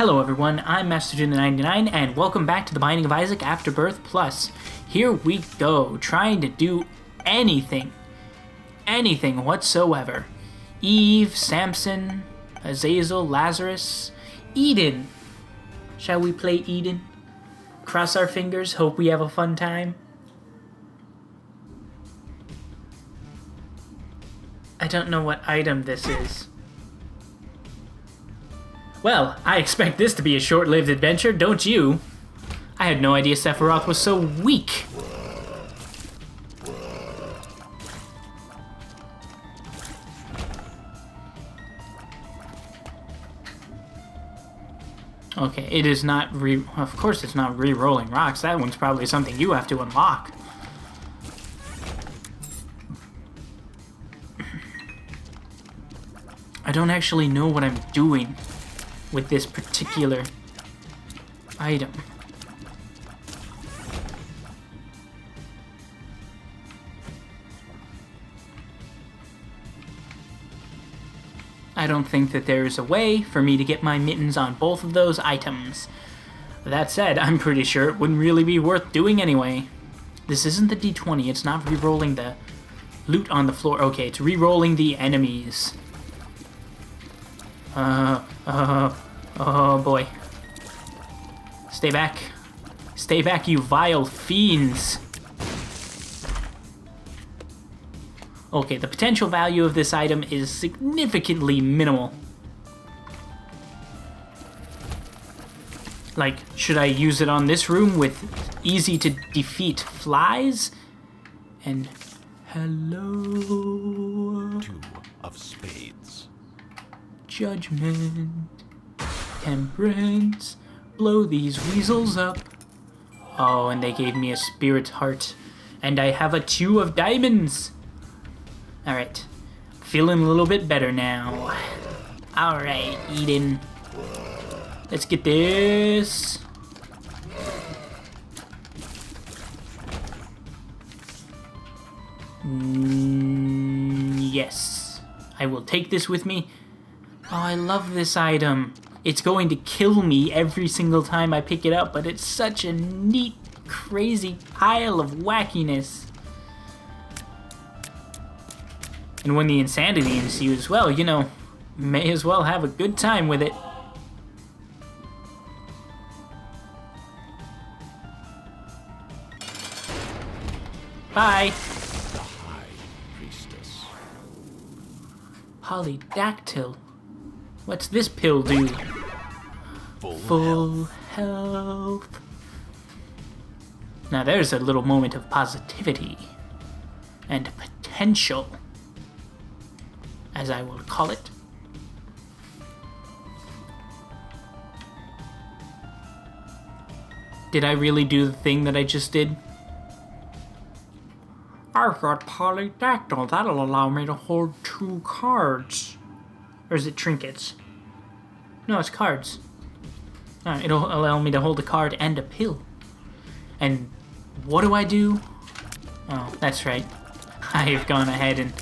Hello everyone, I'm MasterJin99 and welcome back to The Binding of Isaac Afterbirth Plus. Here we go, trying to do anything whatsoever. Eve, Samson, Azazel, Lazarus, Eden. Shall we play Eden? Cross our fingers, hope we have a fun time. I don't know what item this is. Well, I expect this to be a short-lived adventure, don't you? I had no idea Sephiroth was so weak. Okay, it is not of course it's not re-rolling rocks. That one's probably something you have to unlock. I don't actually know what I'm doing with this particular item. I don't think that there is a way for me to get my mittens on both of those items. That said, I'm pretty sure it wouldn't really be worth doing anyway. This isn't the D20, it's not re-rolling the loot on the floor. Okay, it's re-rolling the enemies. Oh boy. Stay back. Stay back, you vile fiends. Okay, the potential value of this item is significantly minimal. Like, should I use it on this room with easy to defeat flies? And hello. Two of spades. Judgment, temperance, blow these weasels up. Oh, and they gave me a spirit heart. And I have a 2 of diamonds. Alright, feeling a little bit better now. Alright, Eden. Let's get this. Yes, I will take this with me. Oh, I love this item. It's going to kill me every single time I pick it up, but it's such a neat, crazy pile of wackiness. And when the insanity ensues, well, you know, may as well have a good time with it. Bye. The High Priestess. Polydactyl. What's this pill do? Full health. Now there's a little moment of positivity and potential, as I will call it. Did I really do the thing that I just did? I've got polydactyl. That'll allow me to hold 2 cards. Or is it trinkets? No, it's cards. It'll allow me to hold a card and a pill. And what do I do? Oh, that's right. I've gone ahead and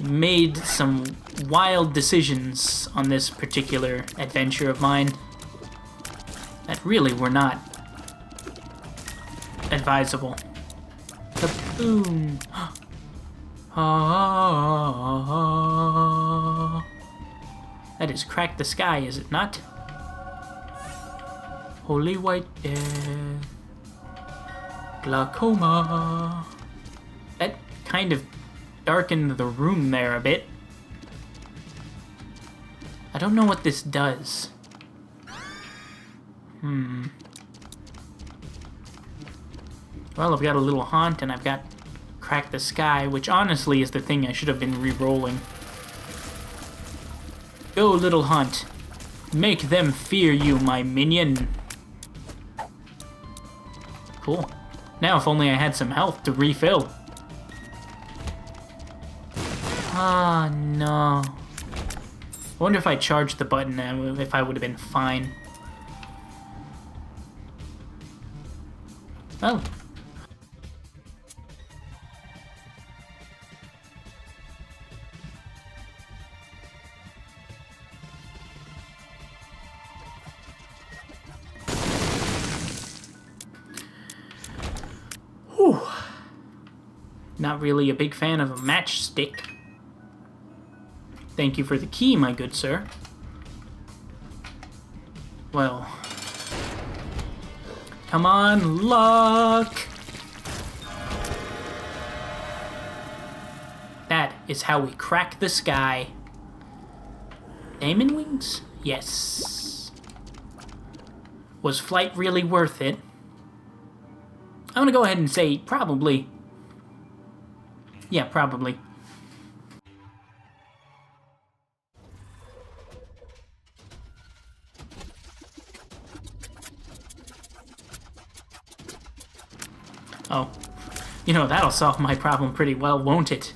made some wild decisions on this particular adventure of mine that really were not advisable. Kaboom! That is Crack the Sky, is it not? Holy White Death. Glaucoma. That kind of darkened the room there a bit. I don't know what this does. Well, I've got a little haunt and I've got Crack the Sky, which honestly is the thing I should have been re-rolling. Go, little haunt. Make them fear you, my minion. Cool. Now if only I had some health to refill. Ah, no. I wonder if I charged the button, if I would have been fine. Well. Not really a big fan of a matchstick. Thank you for the key, my good sir. Well... Come on, luck! That is how we crack the sky. Diamond wings? Yes. Was flight really worth it? I'm gonna go ahead and say probably. Yeah, probably. Oh. You know, that'll solve my problem pretty well, won't it?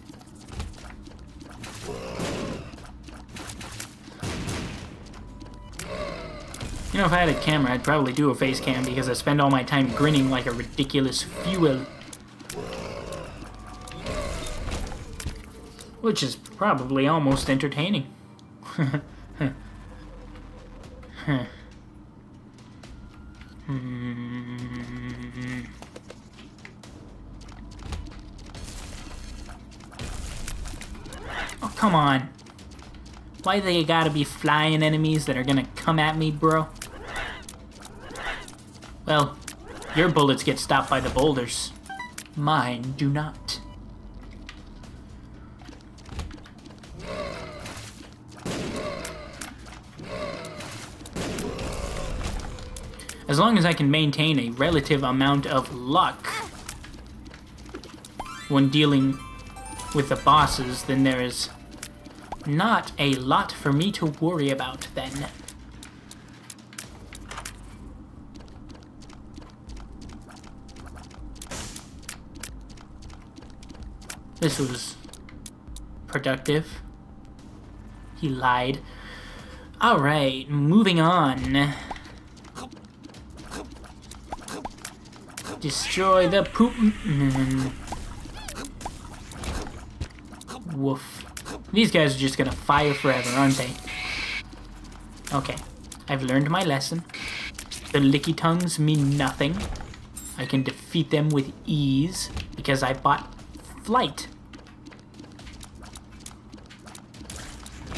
You know, if I had a camera, I'd probably do a face cam because I spend all my time grinning like a ridiculous fuel. Which is probably almost entertaining. Oh, come on. Why they gotta be flying enemies that are gonna come at me, bro? Well, your bullets get stopped by the boulders. Mine do not. As long as I can maintain a relative amount of luck when dealing with the bosses, then there is not a lot for me to worry about then. This was productive. He lied. Alright, moving on. Destroy the poop. Woof. These guys are just gonna fire forever, aren't they? Okay. I've learned my lesson. The licky tongues mean nothing. I can defeat them with ease because I bought flight.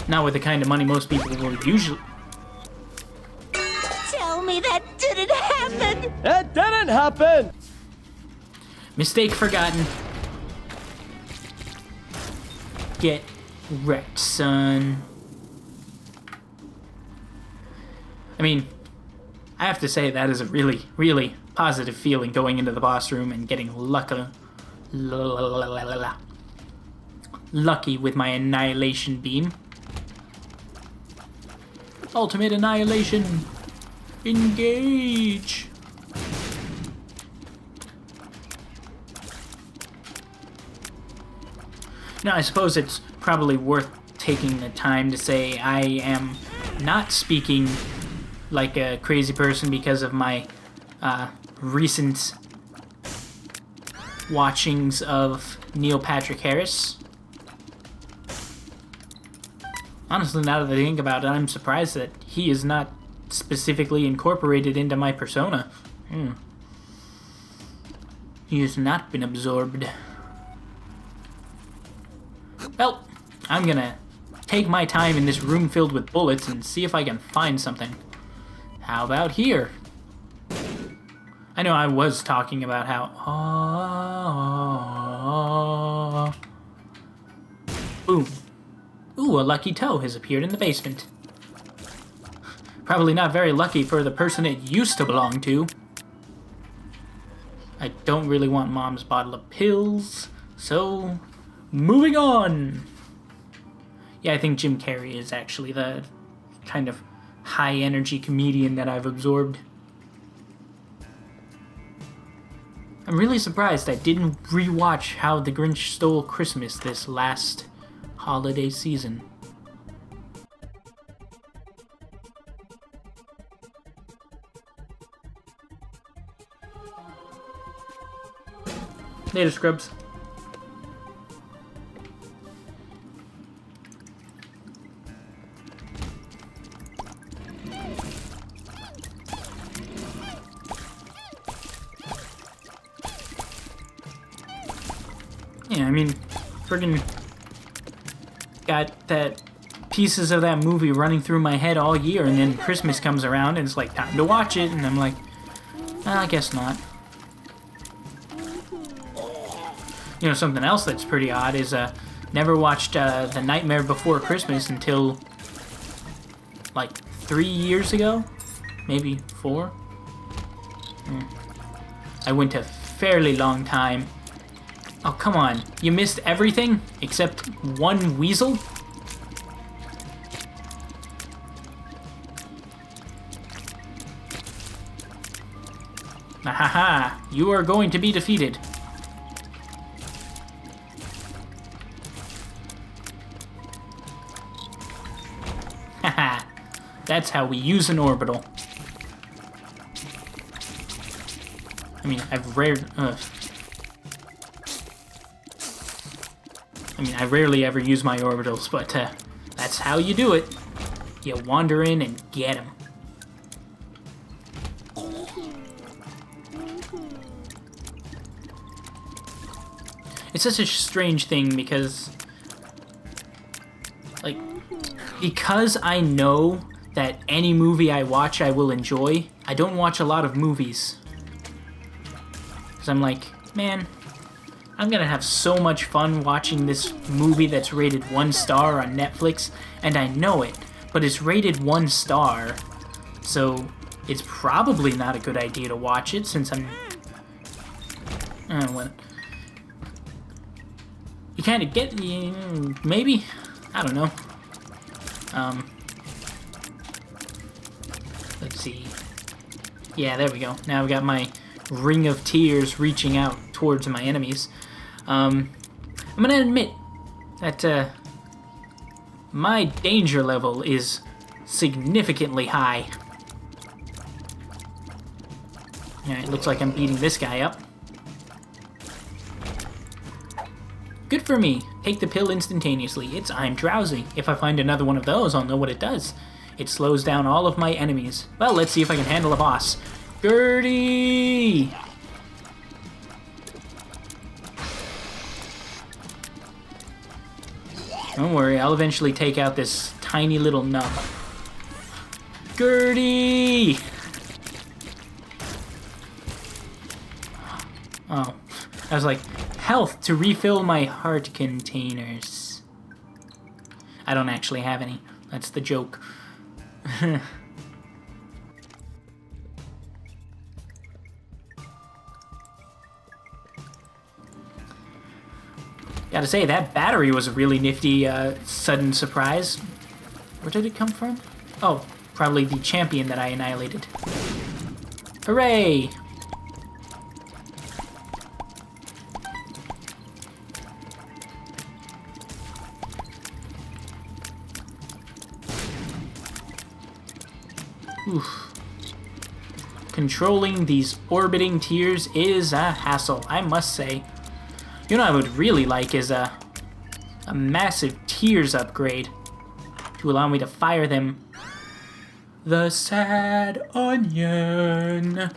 Not with the kind of money most people will usually... Tell me that didn't happen! It didn't happen! Mistake forgotten. Get wrecked, son. I mean, I have to say that is a really, really positive feeling going into the boss room and getting lucky with my annihilation beam. Ultimate annihilation. Engage. Now, I suppose it's probably worth taking the time to say I am not speaking like a crazy person because of my recent watchings of Neil Patrick Harris. Honestly, now that I think about it, I'm surprised that he is not specifically incorporated into my persona. He has not been absorbed. Well, I'm gonna take my time in this room filled with bullets and see if I can find something. How about here? I know I was talking about how... Boom. Ooh, a lucky toe has appeared in the basement. Probably not very lucky for the person it used to belong to. I don't really want Mom's bottle of pills, so moving on. Yeah, I think Jim Carrey is actually the kind of high-energy comedian that I've absorbed. I'm really surprised I didn't rewatch How the Grinch Stole Christmas this last holiday season. Later, scrubs. Yeah, I mean, friggin' got that pieces of that movie running through my head all year, and then Christmas comes around and it's like time to watch it, and I'm like, I guess not. You know, something else that's pretty odd is never watched The Nightmare Before Christmas until like 3 years ago, maybe 4. I went a fairly long time. Oh, come on. You missed everything except one weasel? Ahaha, you are going to be defeated. Haha, that's how we use an orbital. I mean, I rarely ever use my orbitals, but that's how you do it. You wander in and get them. It's such a strange thing because, like, because I know that any movie I watch I will enjoy, I don't watch a lot of movies. Because I'm like, man, I'm gonna have so much fun watching this movie that's rated 1 star on Netflix, and I know it, but it's rated 1 star, so it's probably not a good idea to watch it since I'm... what? You kind of get... maybe? I don't know. Let's see. Yeah, there we go. Now I've got my ring of tears reaching out towards my enemies. I'm gonna admit that my danger level is significantly high. Alright, looks like I'm beating this guy up. Good for me. Take the pill instantaneously. I'm drowsy. If I find another one of those, I'll know what it does. It slows down all of my enemies. Well, let's see if I can handle a boss. Gertie! Don't worry, I'll eventually take out this tiny little nub. Gertie! Oh, I was like, health to refill my heart containers. I don't actually have any. That's the joke. Gotta say, that battery was a really nifty sudden surprise. Where did it come from? Oh, probably the champion that I annihilated. Hooray! Oof. Controlling these orbiting tears is a hassle, I must say. You know what I would really like is a massive tears upgrade to allow me to fire them. The sad onion.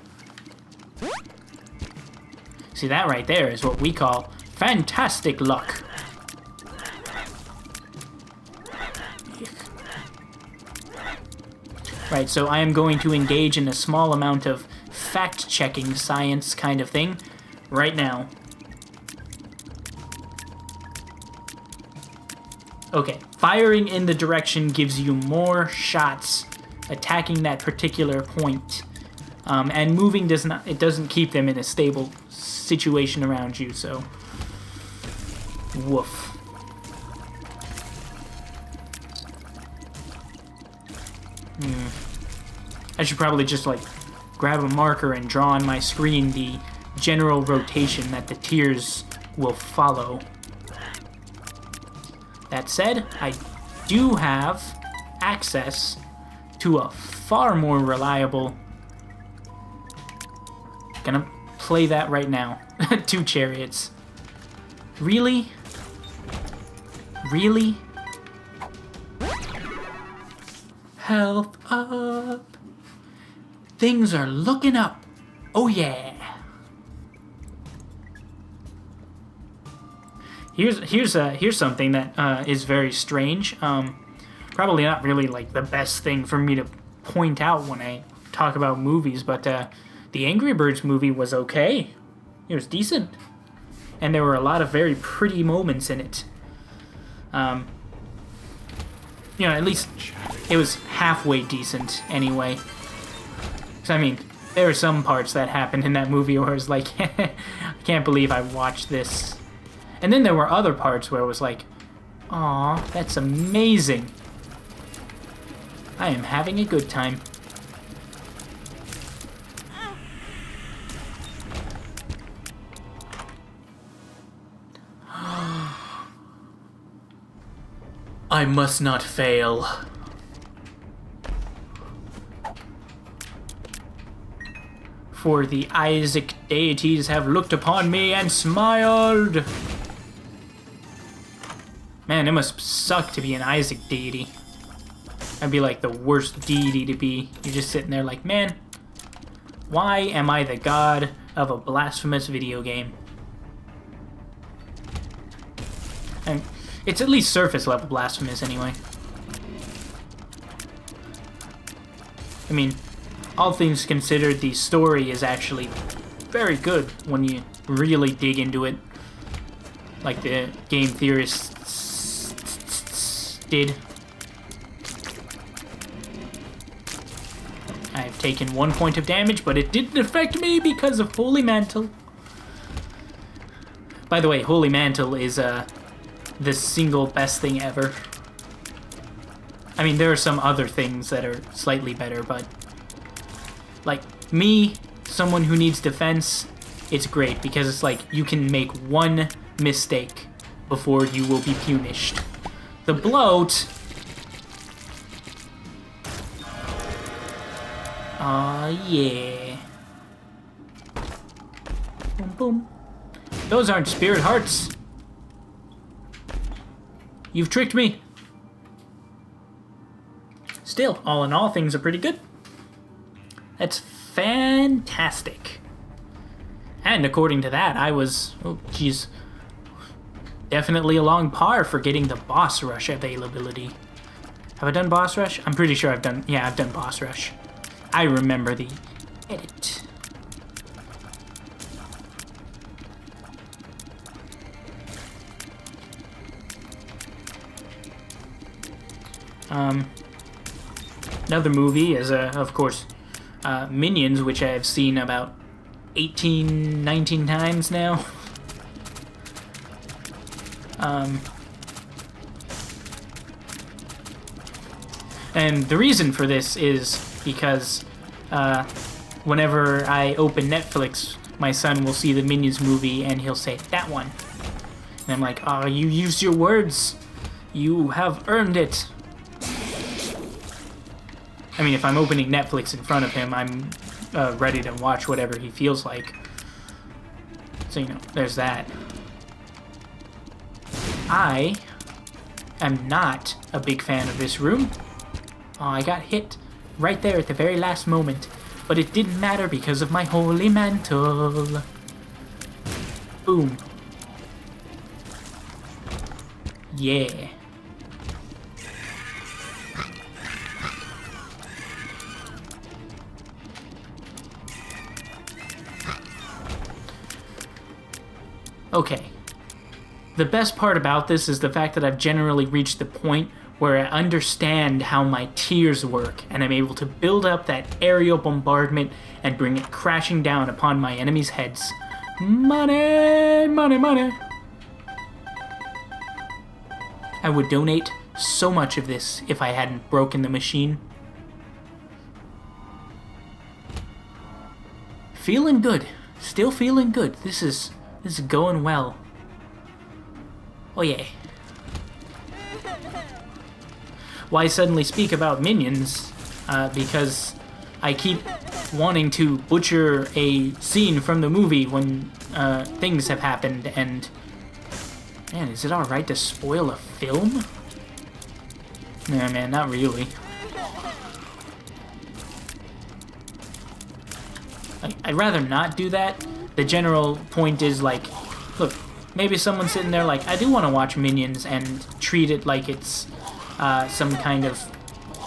See, that right there is what we call fantastic luck. Right, so I am going to engage in a small amount of fact-checking science kind of thing right now. Okay, firing in the direction gives you more shots attacking that particular point. And moving doesn't keep them in a stable situation around you, so woof. I should probably just like grab a marker and draw on my screen the general rotation that the tears will follow. That said, I do have access to a far more reliable... Gonna play that right now. 2 chariots. Really? Really? Health up. Things are looking up. Oh yeah. Here's something that is very strange. Probably not really like the best thing for me to point out when I talk about movies, but the Angry Birds movie was okay. It was decent, and there were a lot of very pretty moments in it. At least it was halfway decent anyway. So, I mean, there were some parts that happened in that movie where it was like, I can't believe I watched this. And then there were other parts where it was like, aw, that's amazing. I am having a good time. I must not fail. For the Isaac deities have looked upon me and smiled. Man, it must suck to be an Isaac deity. That'd be like the worst deity to be. You're just sitting there like, man, why am I the god of a blasphemous video game? And it's at least surface level blasphemous anyway. I mean, all things considered, the story is actually very good when you really dig into it, like the game theorists did. I've taken 1 point of damage, but it didn't affect me because of Holy Mantle. By the way, Holy Mantle is the single best thing ever. I mean, there are some other things that are slightly better, but like me, someone who needs defense, it's great because it's like you can make one mistake before you will be punished. The bloat. Aw, yeah. Boom, boom. Those aren't spirit hearts. You've tricked me. Still, all in all, things are pretty good. That's fantastic. And according to that, I was, definitely along par for getting the boss rush availability. Have I done boss rush? I'm pretty sure I've done boss rush. I remember the edit. Another movie is, of course, Minions, which I have seen about 18, 19 times now. And the reason for this is because whenever I open Netflix, my son will see the Minions movie and he'll say, that one. And I'm like, oh, you used your words. You have earned it. I mean, if I'm opening Netflix in front of him, I'm ready to watch whatever he feels like. So, there's that. I am not a big fan of this room. Oh, I got hit right there at the very last moment. But it didn't matter because of my Holy Mantle. Boom. Yeah. Okay. The best part about this is the fact that I've generally reached the point where I understand how my tears work, and I'm able to build up that aerial bombardment and bring it crashing down upon my enemies' heads. Money, money, money. I would donate so much of this if I hadn't broken the machine. Feeling good. Still feeling good. This is going well. Oh yeah. Why suddenly speak about Minions? Because I keep wanting to butcher a scene from the movie when things have happened, and man, is it alright to spoil a film? Nah, man, not really. I'd rather not do that. The general point is like, look, Maybe someone's sitting there like, I do want to watch Minions and treat it like it's some kind of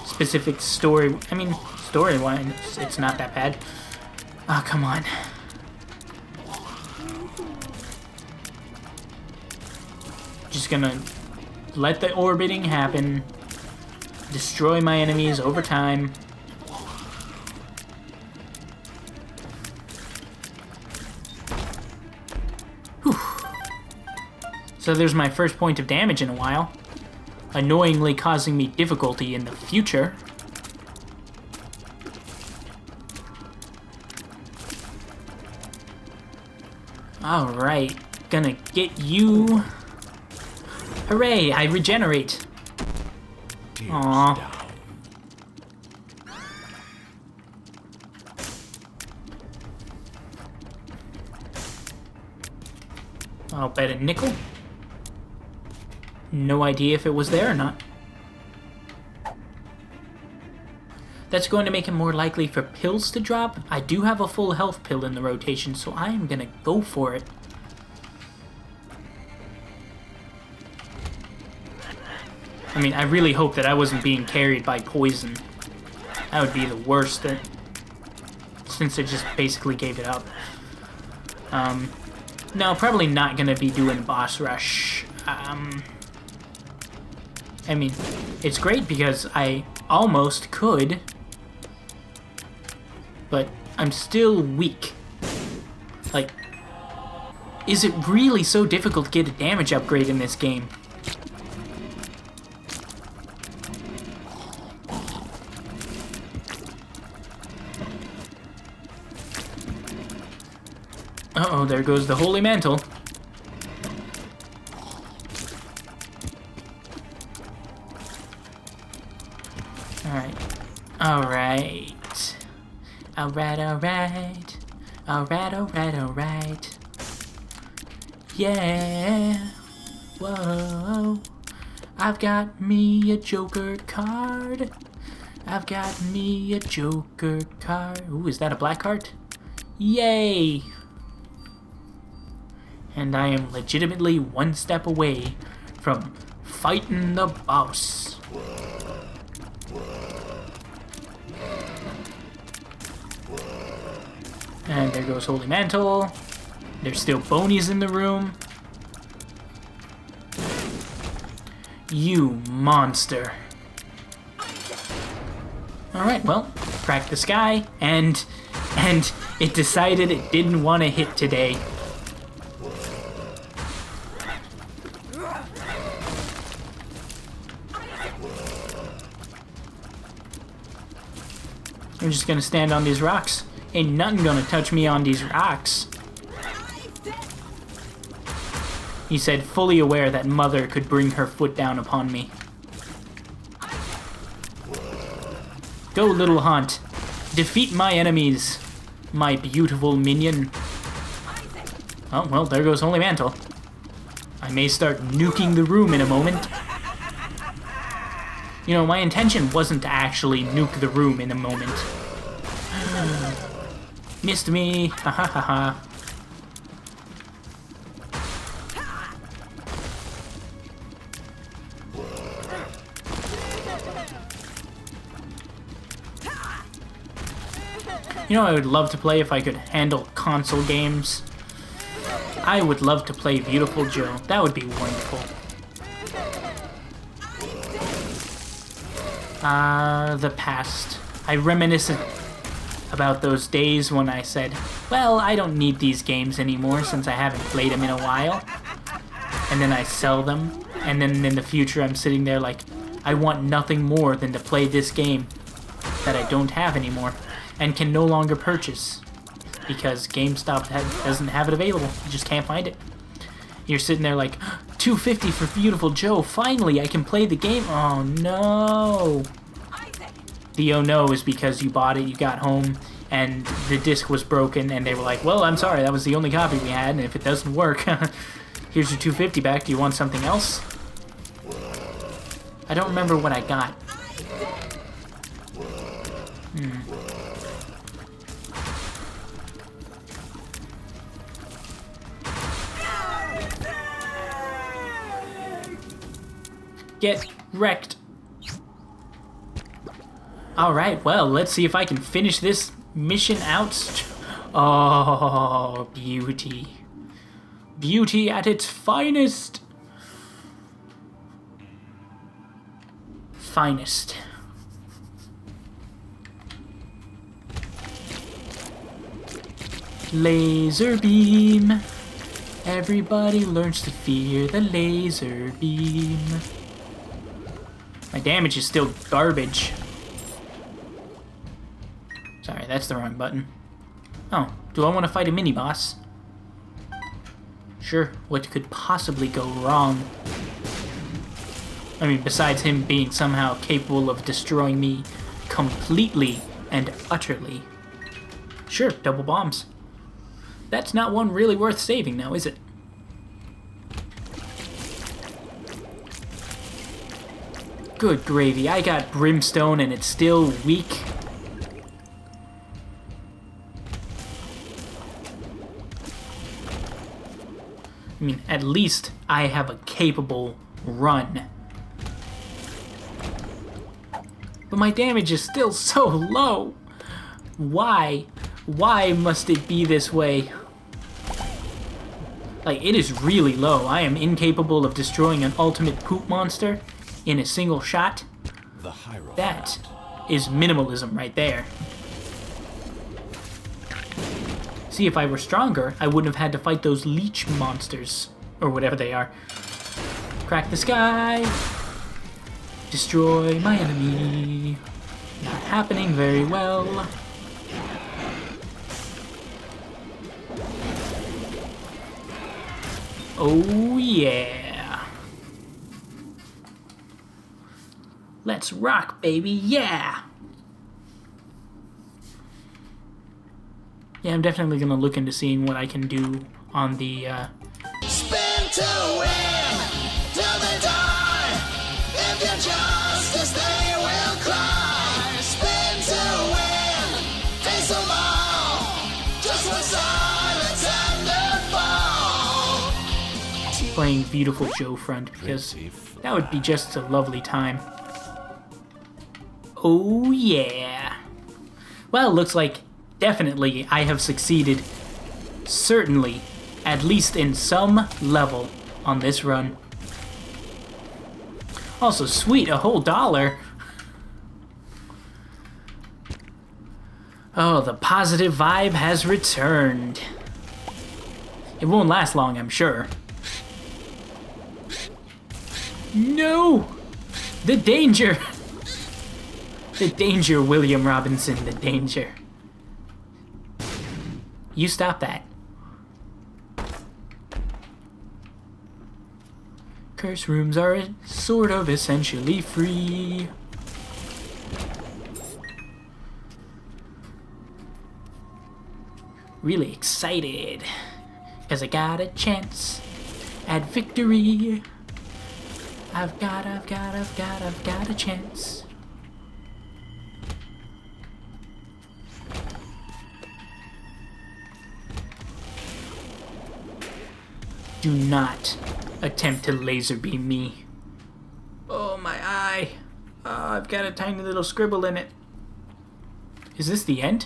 specific story. I mean, story-wise, it's not that bad. Oh, come on. Just gonna let the orbiting happen. Destroy my enemies over time. Whew. So there's my first point of damage in a while. Annoyingly causing me difficulty in the future. Alright, gonna get you. Hooray, I regenerate. Aww. I'll bet a nickel. No idea if it was there or not. That's going to make it more likely for pills to drop. I do have a full health pill in the rotation, so I am gonna go for it. I mean, I really hope that I wasn't being carried by poison. That would be the worst, since it just basically gave it up. No, probably not gonna be doing boss rush. I mean, it's great because I almost could, but I'm still weak. Like, is it really so difficult to get a damage upgrade in this game? Uh-oh, there goes the Holy Mantle. Alright. Alright. Alright, alright. Alright, alright, alright. Yeah. Whoa. I've got me a Joker card. I've got me a Joker card. Ooh, is that a black card? Yay! And I am legitimately one step away from fighting the boss. And there goes Holy Mantle. There's still bonies in the room. You monster. Alright, well, cracked the sky, and it decided it didn't want to hit today. I'm just gonna stand on these rocks. Ain't nothing gonna touch me on these rocks. He said, fully aware that Mother could bring her foot down upon me. Go, little Haunt. Defeat my enemies, my beautiful minion. Oh, well, there goes Holy Mantle. I may start nuking the room in a moment. You know, my intention wasn't to actually nuke the room in a moment. Missed me. Ha ha ha ha. You know, I would love to play if I could handle console games. I would love to play Beautiful Joe. That would be wonderful. The past. I reminisce about those days when I said, well, I don't need these games anymore since I haven't played them in a while. And then I sell them. And then in the future I'm sitting there like, I want nothing more than to play this game that I don't have anymore and can no longer purchase because GameStop doesn't have it available. You just can't find it. You're sitting there like, $2.50 for Beautiful Joe. Finally, I can play the game. Oh, no. The oh no is because you bought it, you got home, and the disc was broken, and they were like, well, I'm sorry, that was the only copy we had, and if it doesn't work, here's your $2.50 back. Do you want something else? I don't remember what I got. Get wrecked. Alright, well, let's see if I can finish this mission out. Oh, beauty. Beauty at its finest. Finest. Laser beam. Everybody learns to fear the laser beam. My damage is still garbage. Sorry, that's the wrong button. Oh, do I want to fight a mini-boss? Sure, what could possibly go wrong? I mean, besides him being somehow capable of destroying me completely and utterly. Sure, double bombs. That's not one really worth saving now, is it? Good gravy, I got brimstone and it's still weak. I mean, at least I have a capable run. But my damage is still so low. Why? Why must it be this way? Like, it is really low. I am incapable of destroying an ultimate poop monster in a single shot. The Hierophant. That is minimalism right there. See, if I were stronger, I wouldn't have had to fight those leech monsters. Or whatever they are. Crack the sky. Destroy my enemy. Not happening very well. Oh yeah. Let's rock, baby, yeah! Yeah, I'm definitely gonna look into seeing what I can do on the, Spin to win till they die. If you're justice, they will cry. Spin to win, face them all. Just one silence and a fall. playing Beautiful Joe Front, because that would be just a lovely time. Oh yeah. Well, looks like definitely I have succeeded, certainly, at least in some level on this run. Also, sweet, a whole $1. Oh, the positive vibe has returned. It won't last long, I'm sure. No! The danger! The danger, William Robinson, the danger. You stop that. Curse rooms are sort of essentially free. Really excited, cause I got a chance at victory. I've got a chance. Do not attempt to laser beam me. Oh, my eye. Oh, I've got a tiny little scribble in it. Is this the end?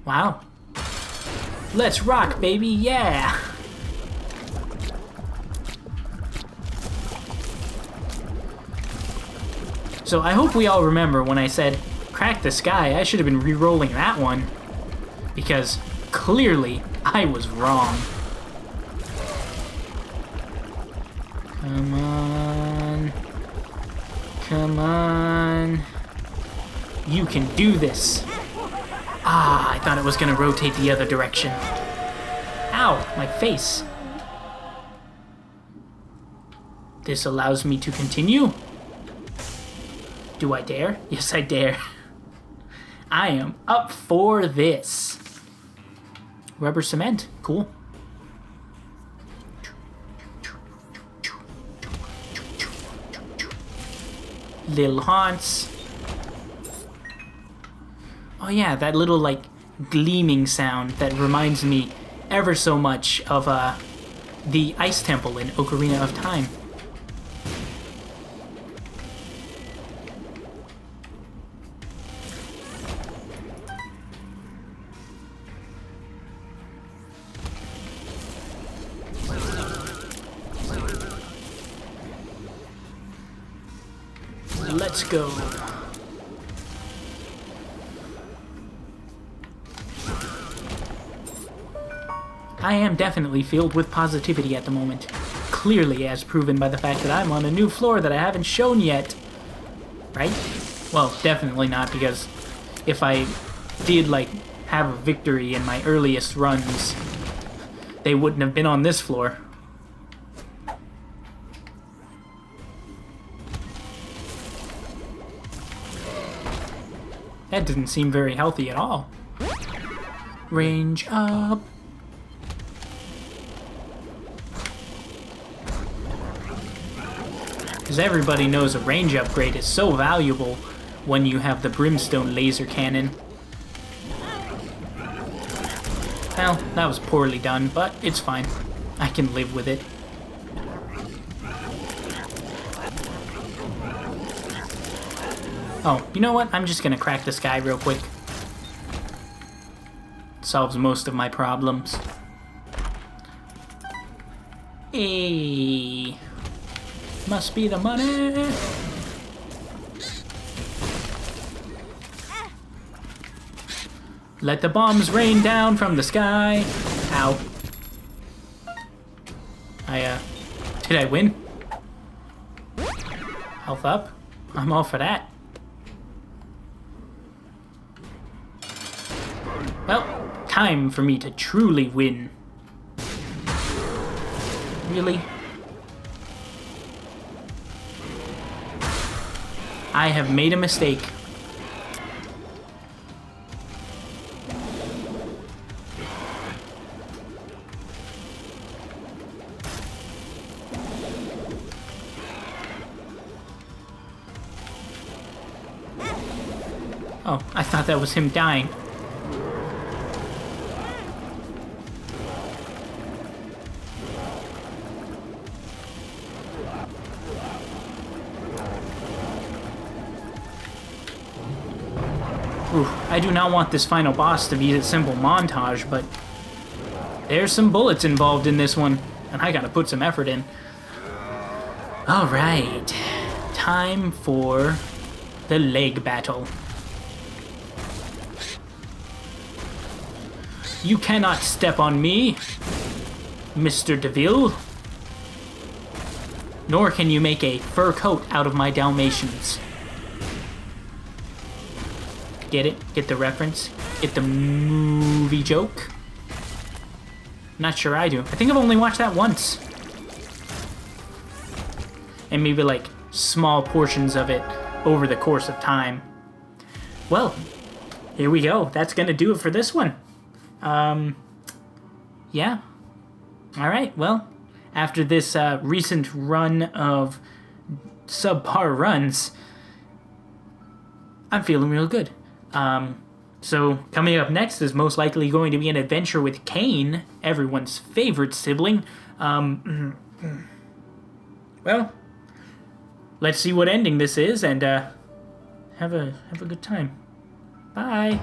Wow. Let's rock, baby, yeah! So I hope we all remember when I said crack the sky, I should have been re-rolling that one. Because clearly I was wrong. Come on. Come on. You can do this. Ah, I thought it was gonna rotate the other direction. Ow, my face. This allows me to continue. Do I dare? Yes, I dare. I am up for this. Rubber cement, cool. Little haunts. Oh yeah, that little, like, gleaming sound that reminds me ever so much of, the Ice Temple in Ocarina of Time. Let's go. I am definitely filled with positivity at the moment. Clearly as proven by the fact that I'm on a new floor that I haven't shown yet. Right? Well, definitely not, because if I did, like, have a victory in my earliest runs, they wouldn't have been on this floor. That didn't seem very healthy at all. Range up. Because everybody knows a range upgrade is so valuable when you have the brimstone laser cannon. Well, that was poorly done, but it's fine. I can live with it. Oh, you know what? I'm just gonna crack this guy real quick. Solves most of my problems. Hey. Must be the money. Let the bombs rain down from the sky. Ow. Did I win? Health up? I'm all for that. Well, time for me to truly win. Really? I have made a mistake. Oh, I thought that was him dying. Ooh, I do not want this final boss to be a simple montage, but there's some bullets involved in this one, and I gotta put some effort in. Alright, time for the leg battle. You cannot step on me, Mr. DeVille. Nor can you make a fur coat out of my Dalmatians. Get it? Get the reference? Get the movie joke? Not sure I do. I think I've only watched that once. And maybe like small portions of it over the course of time. Well, here we go. That's gonna do it for this one. Yeah. Alright, well, after this recent run of subpar runs, I'm feeling real good. So coming up next is most likely going to be an adventure with Cain, everyone's favorite sibling. Well, let's see what ending this is, and have a good time. Bye.